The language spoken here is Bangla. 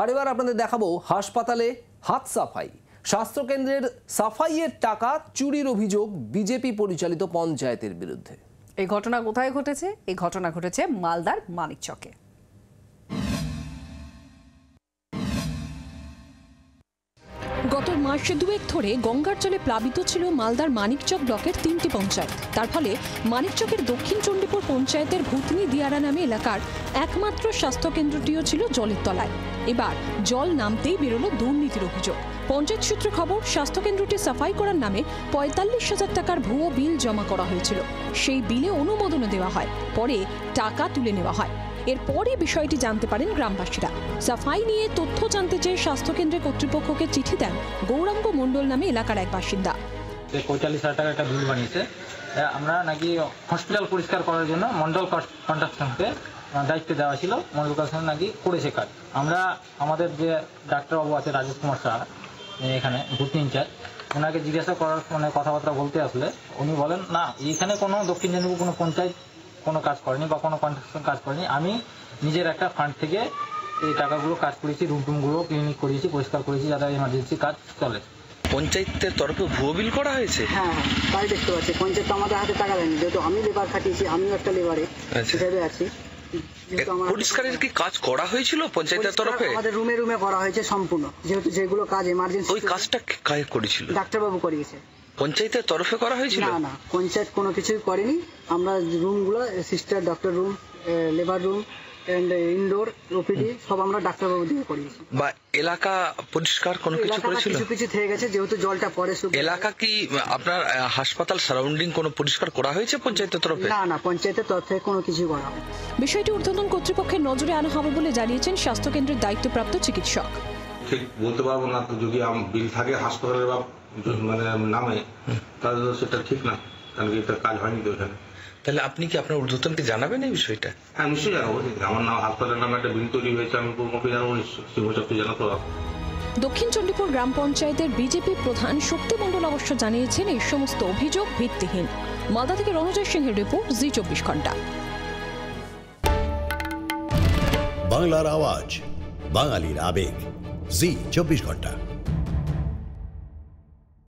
আর এবার আপনাদের দেখাবো হাসপাতালে হাত সাফাই। স্বাস্থ্যকেন্দ্রের সাফাইয়ের টাকা চুরির অভিযোগ বিজেপি পরিচালিত পঞ্চায়েতের বিরুদ্ধে। এই ঘটনা কোথায় ঘটেছে? এই ঘটনা ঘটেছে মালদার মানিকচকে। গত মাস দুয়েক ধরে গঙ্গার জলে প্লাবিত ছিল মালদার মানিকচক ব্লকের 3টি পঞ্চায়েত। তার ফলে মানিকচকের দক্ষিণ চণ্ডীপুর পঞ্চায়েতের ভূতনি দিয়ারা নামে এলাকার একমাত্র স্বাস্থ্যকেন্দ্রটিও ছিল জলের তলায়। এবার জল নামতেই বেরোলো দুর্নীতির অভিযোগ। পঞ্চায়েত সূত্রে খবর, স্বাস্থ্যকেন্দ্রটি সাফাই করার নামে ৪৫,০০০ টাকার ভুয়ো বিল জমা করা হয়েছিল। সেই বিলে অনুমোদনও দেওয়া হয়, পরে টাকা তুলে নেওয়া হয়। এরপরই বিষয়টি জানতে পারেন গ্রামবাসীরা। সাফাই নিয়ে তথ্য জানতে চেয়ে স্বাস্থ্যকেন্দ্রের কর্তৃপক্ষকে চিঠি দেন গৌরাঙ্গ মণ্ডল নামে এলাকার এক বাসিন্দা। ৪৫,০০০ টাকা একটা বিল বানিয়েছে। আমরা নাকি হসপিটাল পরিষ্কার করার জন্য মন্ডল কন্ট্রাকশনকে দায়িত্ব দেওয়া ছিল। মন্ডল কন্ট্রাকশন নাকি করেছে কাজ। আমরা আমাদের যে ডাক্তারবাবু আছে রাজেশ কুমার শাহ, এখানে ভূতনি ইনচার্জ, ওনাকে জিজ্ঞাসা করার কথাবার্তা বলতে আসলে উনি বলেন না, এইখানে কোনো দক্ষিণ চণ্ডীপুর কোনো পঞ্চায়েত কোনো কাজ করেনি বা কোনো কন্ট্রাকশন কাজ করেনি। আমি নিজের একটা ফান্ড থেকে এই টাকাগুলো কাজ করেছি, রুমটুমগুলো ক্লিনিক করেছি, পরিষ্কার করেছি, যাতে এমার্জেন্সি কাজ চলে। পঞ্চায়েতের তরফে ভুয়ো বিল করা হয়েছে? হ্যাঁ, তাই দেখতে পাচ্ছি। পঞ্চায়েত তো আমাদের হাতে টাকা দেয়নি, যেহেতু আমি লেবার খাটিয়েছি, আমিও একটা লেবারে হিসেবে আছি। পরিষ্কারের কি কাজ করা হয়েছিল পঞ্চায়েতের তরফে? আমাদের রুমে রুমে করা হয়েছে সম্পূর্ণ, যেহেতু যেগুলো কাজ এমার্জেন্সি। ওই কাজটা কাজ করেছিল ডাক্তারবাবু করিয়েছে। পঞ্চায়েতের তরফে করা হয়েছিল? না না, পঞ্চায়েত কোনো কিছুই করেনি। আমরা রুমগুলো sister doctor room, labour room and indoor OPD সব আমরা ডাক্তারবাবু দিয়ে করিয়েছি। বা এলাকা পরিষ্কার কোনো কিছু করেছিল? কিছু কিছু থেকে গেছে, যেহেতু জলটা পরে। এলাকা কি আপনার হাসপাতাল সারাউন্ডিং কোনো পরিষ্কার করা হয়েছে পঞ্চায়েতের তরফে? না না, পঞ্চায়েতের তরফ থেকে কোনো কিছু করা হয়। বিষয়টি ঊর্ধ্বতন কর্তৃপক্ষের নজরে আনা হবে বলে জানিয়েছেন স্বাস্থ্যকেন্দ্রের দায়িত্বপ্রাপ্ত চিকিৎসক। ঠিক বলতে পারবো না, তো যদি বিল থাকে হাসপাতালের বা নামে, তাহলে সেটা ঠিক না, কারণ এটা কাজ হয়নি তো এখানে। তাহলে আপনি কি আপনার ঊর্ধ্বতনকে জানাবেন এই বিষয়টা? হ্যাঁ, নিশ্চয়ই জানাবো। আমার নাম হাসপাতালের নামে একটা বিল তৈরি হয়েছে, আমি পুরোপুরি জানাবো, নিশ্চয়ই জানাতে হবে। দক্ষিণ চণ্ডীপুর গ্রাম পঞ্চায়েতের বিজেপি প্রধান শক্তি মণ্ডল অবশ্য জানিয়েছেন এই সমস্ত অভিযোগ ভিত্তিহীন। মালদা থেকে রণজয় সিংহের রিপোর্ট, জি24 ঘন্টা। বাংলার আওয়াজ, বাঙালির আবেগ, জি24 ঘন্টা।